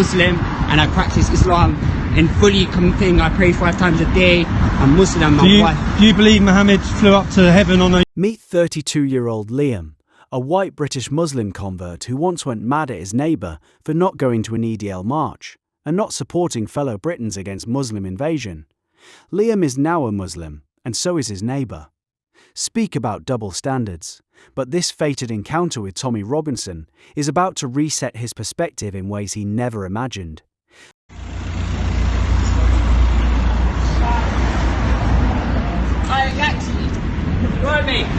Muslim and I practice Islam in fully thing. I pray 5 times a day. I'm Muslim. Do you believe Muhammad flew up to heaven on a... Meet 32-year-old Liam, a white British Muslim convert who once went mad at his neighbour for not going to an EDL march and not supporting fellow Britons against Muslim invasion. Liam is now a Muslim, and so is his neighbour. Speak about double standards, but this fated encounter with Tommy Robinson is about to reset his perspective in ways he never imagined.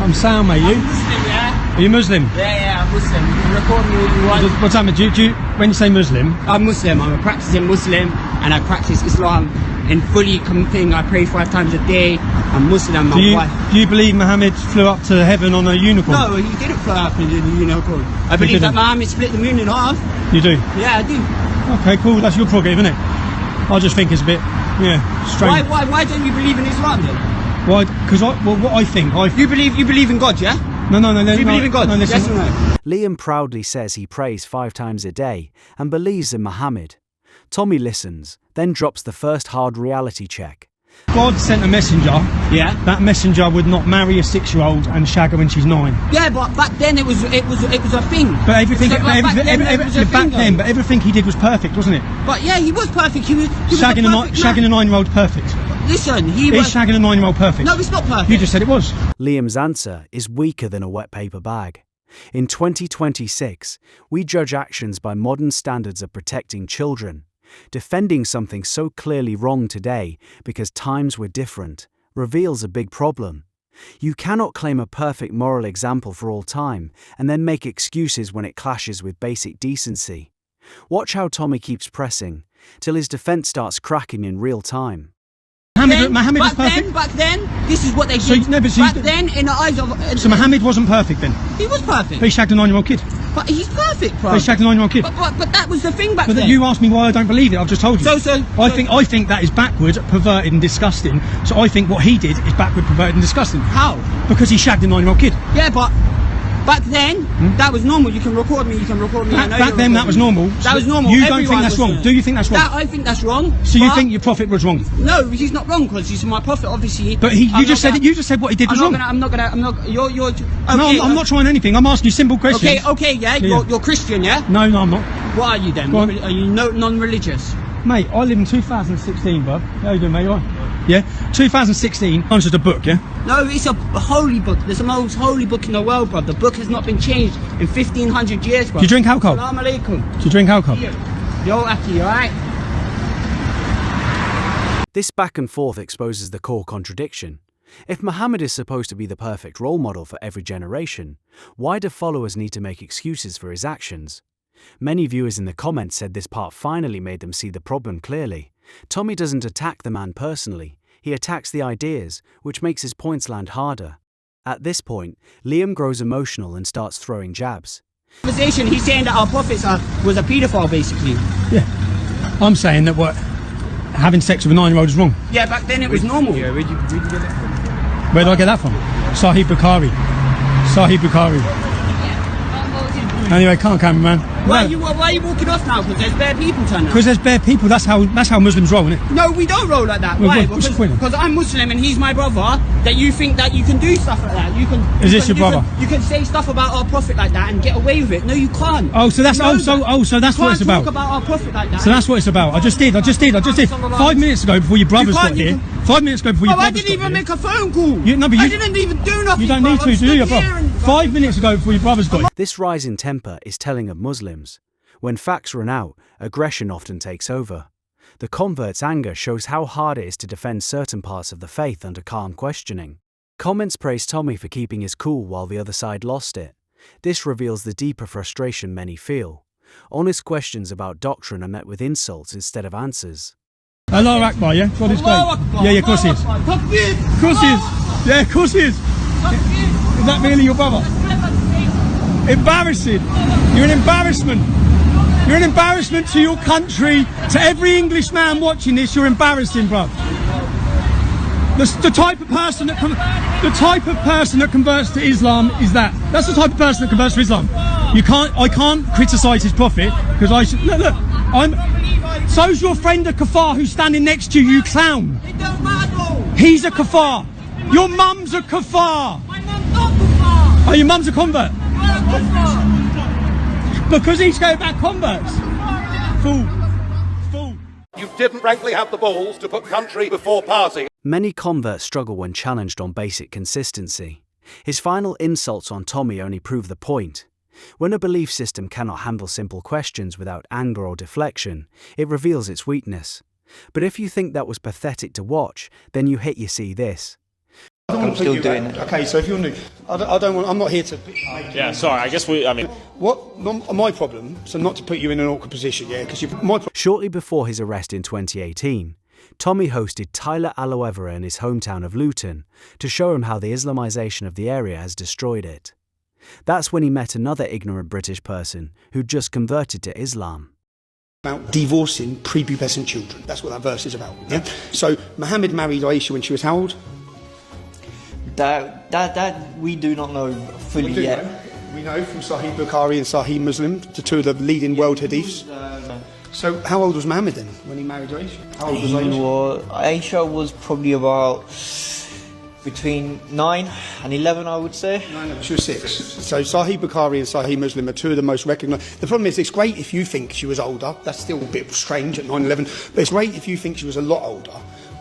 I'm sound, mate. You? I'm Muslim, yeah? Are you Muslim? Yeah, I'm Muslim. You can record me all you want. What's happening? When you say Muslim? I'm Muslim. I'm a practicing Muslim and I practice Islam in fully thing. I pray 5 times a day. I'm Muslim. Do you believe Muhammad flew up to heaven on a unicorn? No, he didn't fly up in a unicorn. I believe that Muhammad split the moon in half. You do? Yeah, I do. Okay, cool. That's your prerogative, isn't it? I just think it's a bit, strange. Why don't you believe in Islam then? Why? Because what I think... You believe in God, yeah? No. Do you believe in God? No, listen. Yes or no? Liam proudly says he prays 5 times a day and believes in Muhammad. Tommy listens, then drops the first hard reality check. God sent a messenger. Yeah. That messenger would not marry a 6-year-old and shag her when she's 9. Yeah, but back then it was a thing. But everything he did was perfect, wasn't it? But yeah, he was perfect. He was shagging a 9-year-old perfect. Listen, Is shagging a 9-year-old perfect? No, it's not perfect. You just said it was. Liam's answer is weaker than a wet paper bag. In 2026, we judge actions by modern standards of protecting children. Defending something so clearly wrong today because times were different reveals a big problem. You cannot claim a perfect moral example for all time and then make excuses when it clashes with basic decency. Watch how Tommy keeps pressing till his defense starts cracking in real time. Muhammad was perfect. Back then, this is what they did. Back then, in the eyes of... So Muhammad wasn't perfect then? He was perfect. But he shagged a 9-year-old kid. But he's perfect, bro. But he shagged a 9-year-old kid. But that was the thing back then. But you asked me why I don't believe it. I've just told you. I think that is backward, perverted and disgusting. So I think what he did is backward, perverted and disgusting. How? Because he shagged a 9-year-old kid. Yeah, but... Back then, that was normal. You can record me. Back then, that was normal. That was normal. You don't think that's wrong? Do you think that's wrong? I think that's wrong. So you think your prophet was wrong? No, he's not wrong because he's my prophet, obviously. But you just said what he did was wrong. I'm not gonna. You're. Okay, no, I'm not trying anything. I'm asking you simple questions. Okay, yeah. You're Christian, yeah? No, I'm not. What are you then? Are you non-religious? Mate, I live in 2016, bro. How you doing, mate? You all right? Yeah, 2016. It's just a book, yeah? No, it's a holy book. It's the most holy book in the world, bro. The book has not been changed in 1500 years, bro. Do you drink alcohol? Assalamu alaikum. Do you drink alcohol? Yo, Aki, alright? This back and forth exposes the core contradiction. If Muhammad is supposed to be the perfect role model for every generation, why do followers need to make excuses for his actions? Many viewers in the comments said this part finally made them see the problem clearly. Tommy doesn't attack the man personally, he attacks the ideas, which makes his points land harder. At this point, Liam grows emotional and starts throwing jabs. Conversation, he's saying that our prophet was a paedophile, basically. Yeah. I'm saying that having sex with a 9-year-old is wrong. Yeah, back then it was normal. Yeah, where'd you get that from? Where did I get that from? Sahih Bukhari. Anyway, can't cameraman. Why are you walking off now? Because there's bare people turning up. Because there's bare people. That's how Muslims roll, isn't it? No, we don't roll like that. Why? Because I'm Muslim and he's my brother. That you think that you can do stuff like that. Is this your brother? You can say stuff about our prophet like that and get away with it. No, you can't. Oh, so that's so that's what it's about. Talk about our prophet like that. So that's what it's about. I just did. 5 minutes ago before your brothers got here. 5 minutes ago before your brothers got here. I didn't even make a phone call. I didn't even do nothing. You don't need to, do you, bro? 5 minutes ago before your brothers got here. This rise in temper is telling of Muslims. When facts run out, aggression often takes over. The convert's anger shows how hard it is to defend certain parts of the faith under calm questioning. Comments praise Tommy for keeping his cool while the other side lost it. This reveals the deeper frustration many feel. Honest questions about doctrine are met with insults instead of answers. Allah Akbar, yeah? God is great. Yeah, of course he is. Of course he is. Yeah, of course he is. Is that really your brother? Embarrassing. You're an embarrassment. You're an embarrassment to your country, to every English man watching this. You're embarrassing, bro. The type of person that converts to Islam is that. That's the type of person that converts to Islam. I can't criticise his prophet because I should look. So's your friend a kafar who's standing next to you, you clown. It don't matter. He's a kafar. Your mum's a kafar. My mum's not kafar. Oh, your mum's a convert? Kafar. Because he's going back converts. Fool. Fool. You didn't frankly have the balls to put country before party. Many converts struggle when challenged on basic consistency. His final insults on Tommy only prove the point. When a belief system cannot handle simple questions without anger or deflection, it reveals its weakness. But if you think that was pathetic to watch, then you see this. I'm still doing it. Okay, so if you're new, I'm not here to... Yeah, sorry, I guess my problem, so not to put you in an awkward position, yeah, because Shortly before his arrest in 2018, Tommy hosted Tyler Aloevera in his hometown of Luton to show him how the Islamization of the area has destroyed it. That's when he met another ignorant British person who'd just converted to Islam. About divorcing prepubescent children. That's what that verse is about. Yeah. So Muhammad married Aisha when she was how old? That we do not know fully yet. We know from Sahih Bukhari and Sahih Muslim, the two of the leading world hadiths. So how old was Muhammad then when he married Aisha? How old was Aisha? Aisha was probably about between 9 and 11, I would say. No, she was 6. So Sahih Bukhari and Sahih Muslim are two of the most recognised. The problem is, it's great if you think she was older. That's still a bit strange at 9, 11. But it's great if you think she was a lot older.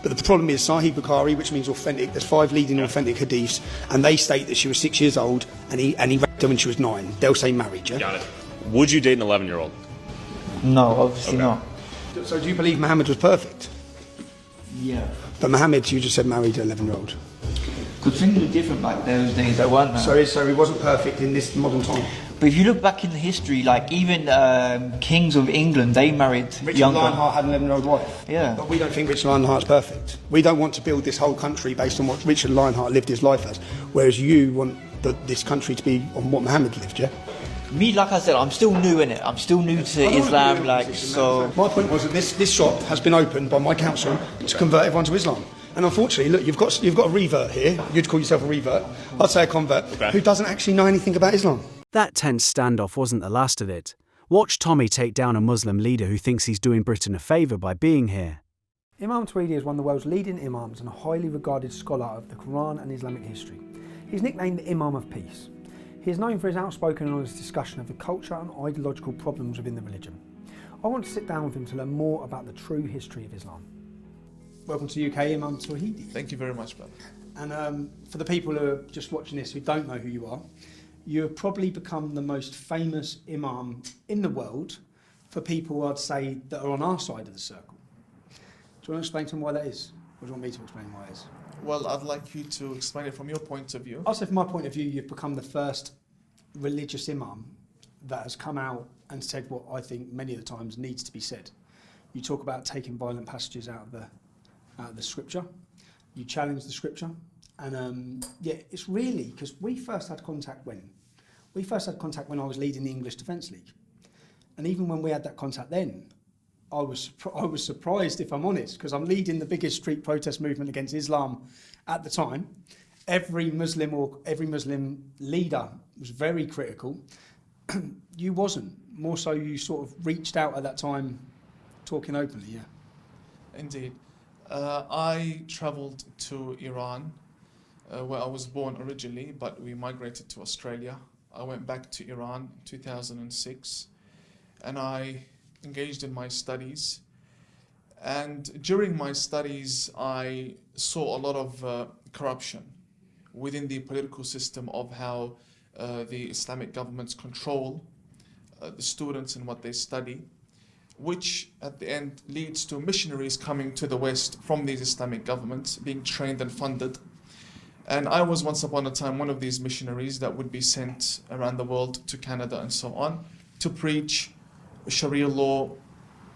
But the problem is Sahih Bukhari, which means authentic. There's 5 leading authentic hadiths, and they state that she was 6 years old, and he raped her when she was 9. They'll say marriage. Yeah? Got it. Would you date an 11-year-old? No, obviously not. So do you believe Muhammad was perfect? Yeah. But Muhammad, you just said married an 11-year-old. Because things were different back those days, they weren't they? So he wasn't perfect in this modern time. But if you look back in the history, like even kings of England, they married Richard younger. Lionheart had an 11-year-old wife. Yeah. But we don't think Richard Lionheart's perfect. We don't want to build this whole country based on what Richard Lionheart lived his life as, whereas you want this country to be on what Muhammad lived, yeah? Me, like I said, I'm still new in it. I'm still new to Islam, so... My point was that this shop has been opened by my council to convert everyone to Islam. And unfortunately, look, you've got a revert here. You'd call yourself a revert. I'd say a convert who doesn't actually know anything about Islam. That tense standoff wasn't the last of it. Watch Tommy take down a Muslim leader who thinks he's doing Britain a favour by being here. Imam Tawhidi is one of the world's leading imams and a highly regarded scholar of the Quran and Islamic history. He's nicknamed the Imam of Peace. He is known for his outspoken and honest discussion of the culture and ideological problems within the religion. I want to sit down with him to learn more about the true history of Islam. Welcome to UK, Imam Tawhidi. Thank you very much, brother. And for the people who are just watching this who don't know who you are, you have probably become the most famous Imam in the world for people, I'd say, that are on our side of the circle. Do you want to explain to them why that is? Or do you want me to explain why it is? Well, I'd like you to explain it from your point of view. I'll say from my point of view, you've become the first religious Imam that has come out and said what I think many of the times needs to be said. You talk about taking violent passages out of the scripture. You challenge the scripture. And yeah, it's really, because we first had contact when? We first had contact when I was leading the English Defence League. And even when we had that contact then, I was surprised, if I'm honest, because I'm leading the biggest street protest movement against Islam at the time. Every Muslim leader was very critical. You wasn't. More so, you sort of reached out at that time, talking openly, yeah. Indeed. I travelled to Iran, where I was born originally, but we migrated to Australia. I went back to Iran in 2006, and I engaged in my studies. And during my studies, I saw a lot of corruption within the political system of how the Islamic governments control the students and what they study, which at the end leads to missionaries coming to the West from these Islamic governments, being trained and funded. And I was once upon a time one of these missionaries that would be sent around the world to Canada and so on to preach Sharia law,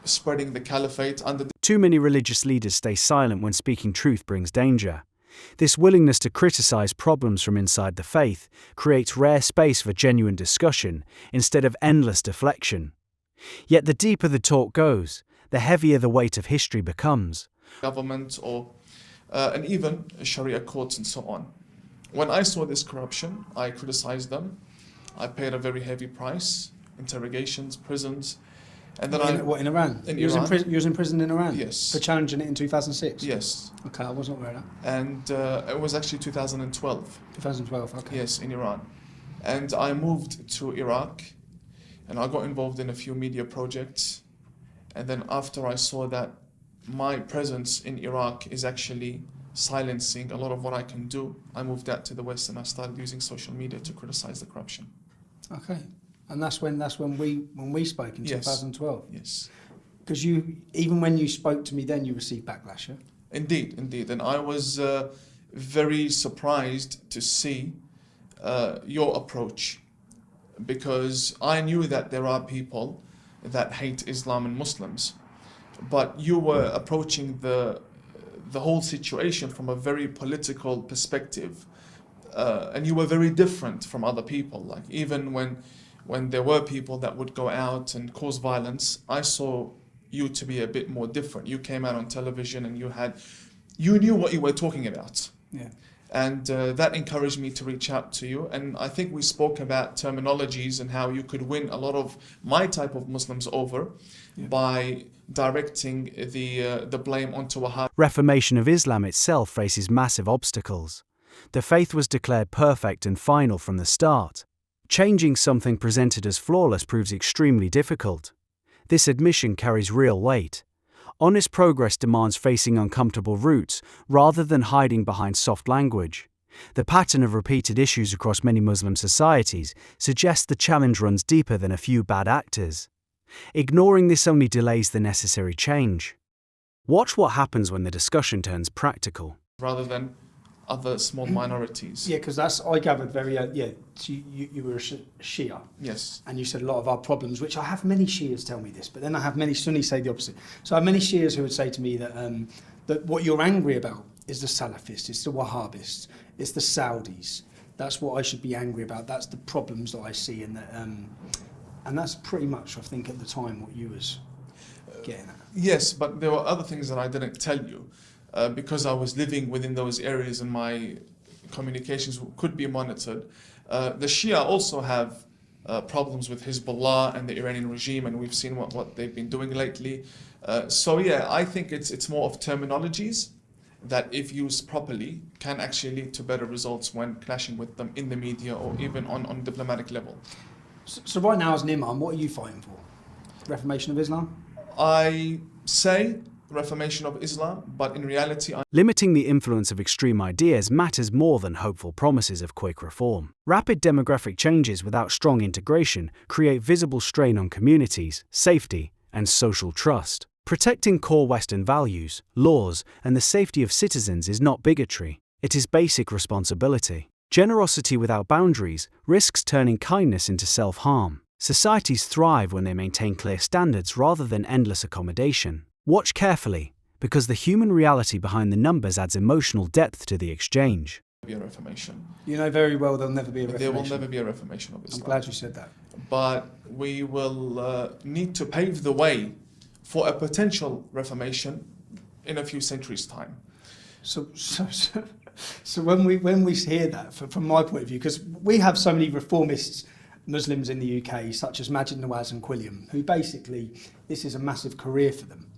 spreading the caliphate under the... Too many religious leaders stay silent when speaking truth brings danger. This willingness to criticize problems from inside the faith creates rare space for genuine discussion instead of endless deflection. Yet the deeper the talk goes, the heavier the weight of history becomes. Government or and even Sharia courts and so on. When I saw this corruption, I criticized them. I paid a very heavy price, interrogations, prisons, And then What, in Iran? In you Iran. You was in prison in Iran? Yes. For challenging it in 2006? Yes. Okay, I wasn't aware of that. And it was actually 2012. 2012, okay. Yes, in Iran. And I moved to Iraq, and I got involved in a few media projects. And then after I saw that my presence in Iraq is actually silencing a lot of what I can do, I moved out to the West and I started using social media to criticize the corruption. Okay. And that's when we spoke in 2012. Yes. Because even when you spoke to me then, you received backlash, yeah? Indeed, indeed. And I was very surprised to see your approach, because I knew that there are people that hate Islam and Muslims, but you were approaching the whole situation from a very political perspective, and you were very different from other people. Like, even when there were people that would go out and cause violence, I saw you to be a bit more different. You came out on television and you knew what you were talking about. Yeah. And that encouraged me to reach out to you. And I think we spoke about terminologies and how you could win a lot of my type of Muslims over by directing the blame onto Wahhabi. Reformation of Islam itself faces massive obstacles. The faith was declared perfect and final from the start. Changing something presented as flawless proves extremely difficult. This admission carries real weight. Honest progress demands facing uncomfortable roots rather than hiding behind soft language. The pattern of repeated issues across many Muslim societies suggests the challenge runs deeper than a few bad actors. Ignoring this only delays the necessary change. Watch what happens when the discussion turns practical. Rather than other small minorities. Yeah, because I gathered very, so you were a Shia. Yes. And you said a lot of our problems, which I have many Shias tell me this, but then I have many Sunnis say the opposite. So I have many Shias who would say to me that that what you're angry about is the Salafists, it's the Wahhabists, it's the Saudis. That's what I should be angry about. That's the problems that I see, and that's pretty much, I think, at the time what you was getting at. Yes, but there were other things that I didn't tell you. Because I was living within those areas and my communications could be monitored. The Shia also have problems with Hezbollah and the Iranian regime, and we've seen what they've been doing lately. So yeah, I think it's more of terminologies that, if used properly, can actually lead to better results when clashing with them in the media or even on diplomatic level. So right now, as an Imam, what are you fighting for? Reformation of Islam? I say Reformation of Islam, but in reality, limiting the influence of extreme ideas matters more than hopeful promises of quick reform. Rapid demographic changes without strong integration create visible strain on communities, safety, and social trust. Protecting core Western values, laws, and the safety of citizens is not bigotry, it is basic responsibility. Generosity without boundaries risks turning kindness into self-harm. Societies thrive when they maintain clear standards rather than endless accommodation. Watch carefully, because the human reality behind the numbers adds emotional depth to the exchange. Be a reformation. You know very well there'll never be a reformation. There will never be a reformation of Islam. I'm glad you said that. But we will need to pave the way for a potential reformation in a few centuries' time. So when we hear that, from my point of view, because we have so many reformists Muslims in the UK, such as Majid Nawaz and Quilliam, who basically, this is a massive career for them.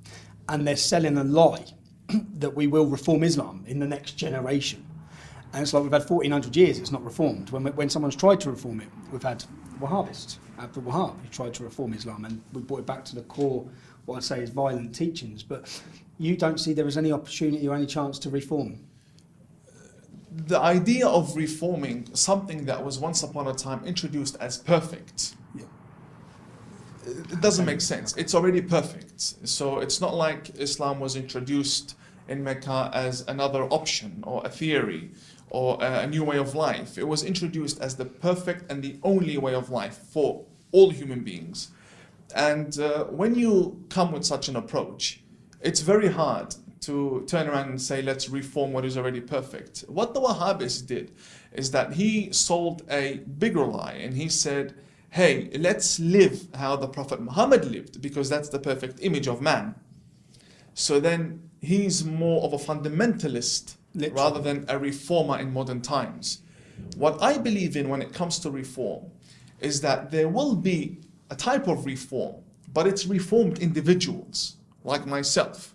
And they're selling a lie that we will reform Islam in the next generation. And it's like we've had 1400 years, it's not reformed. When someone's tried to reform it, we've had Wahhabists, Abdul Wahhab, who tried to reform Islam, and we brought it back to the core, what I'd say is violent teachings. But you don't see there is any opportunity or any chance to reform? The idea of reforming something that was once upon a time introduced as perfect, it doesn't make sense. It's already perfect. So it's not like Islam was introduced in Mecca as another option or a theory or a new way of life. It was introduced as the perfect and the only way of life for all human beings. And when you come with such an approach, it's very hard to turn around and say, let's reform what is already perfect. What the Wahhabists did is that he sold a bigger lie, and he said, hey, let's live how the Prophet Muhammad lived, because that's the perfect image of man. So then he's more of a fundamentalist rather than a reformer in modern times. What I believe in when it comes to reform is that there will be a type of reform but it's reformed individuals like myself.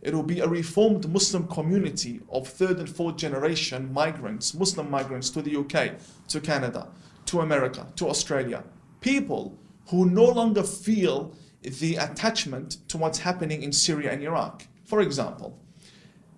It will be a reformed Muslim community of third and fourth generation migrants, Muslim migrants to the UK, to Canada, to America, to Australia. People who no longer feel the attachment to what's happening in Syria and Iraq. For example,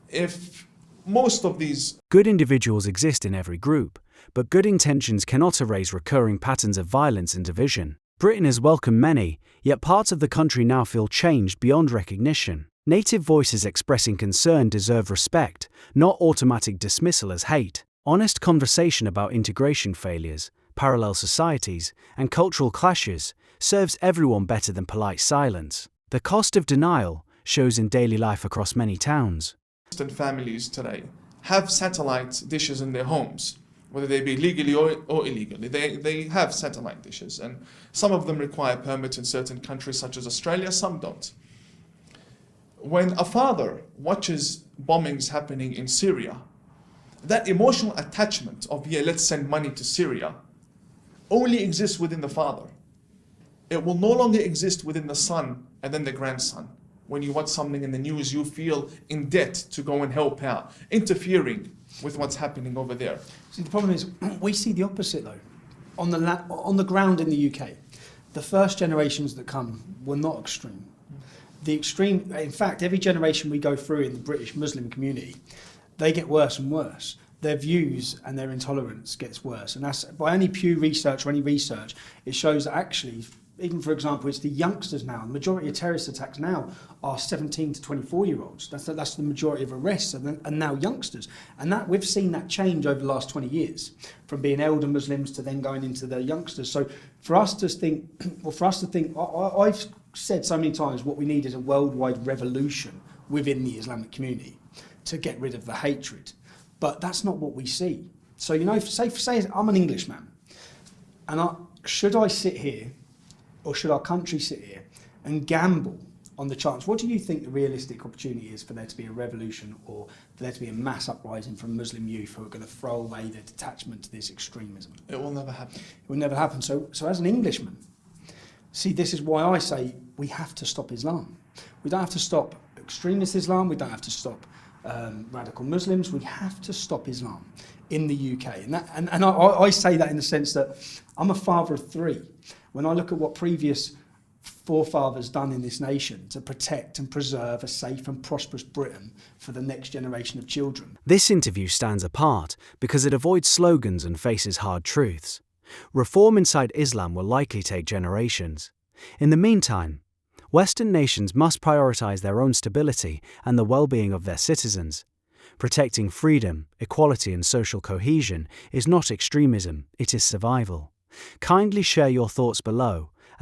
if most of these Good individuals exist in every group, but good intentions cannot erase recurring patterns of violence and division. Britain has welcomed many, yet parts of the country now feel changed beyond recognition. Native voices expressing concern deserve respect, not automatic dismissal as hate. Honest conversation about integration failures, parallel societies, and cultural clashes serves everyone better than polite silence. The cost of denial shows in daily life across many towns. families today have satellite dishes in their homes, whether they be legally or illegally. They have satellite dishes, and some of them require permits in certain countries such as Australia, some don't. When a father watches bombings happening in Syria, that emotional attachment of, yeah, let's send money to Syria, only exists within the father. It will no longer exist within the son and then the grandson. When you watch something in the news, you feel in debt to go and help out, interfering with what's happening over there. See, the problem is, we see the opposite though. On the ground in the UK, the first generations that come were not extreme. The extreme, in fact, every generation we go through in the British Muslim community, they get worse and worse. Their views and their intolerance gets worse. And that's, by any Pew research or any research, it shows that actually, even for example, it's the youngsters now. The majority of terrorist attacks now are 17 to 24-year-olds. That's the majority of arrests, and now youngsters. And that we've seen that change over the last 20 years, from being elder Muslims to then going into the youngsters. So for us to think, I've said so many times, what we need is a worldwide revolution within the Islamic community to get rid of the hatred. But that's not what we see. So, you know, say I'm an Englishman, and should I sit here, or should our country sit here and gamble on the chance? What do you think the realistic opportunity is for there to be a revolution, or for there to be a mass uprising from Muslim youth who are going to throw away their detachment to this extremism? It will never happen. It will never happen. So as an Englishman, see, this is why I say we have to stop Islam. We don't have to stop extremist Islam. We don't have to stop radical Muslims. We have to stop Islam in the UK. And I say that in the sense that I'm a father of three. When I look at what previous forefathers done in this nation to protect and preserve a safe and prosperous Britain for the next generation of children. This interview stands apart because it avoids slogans and faces hard truths. Reform inside Islam will likely take generations. In the meantime, Western nations must prioritize their own stability and the well-being of their citizens. Protecting freedom, equality and social cohesion is not extremism, it is survival. Kindly share your thoughts below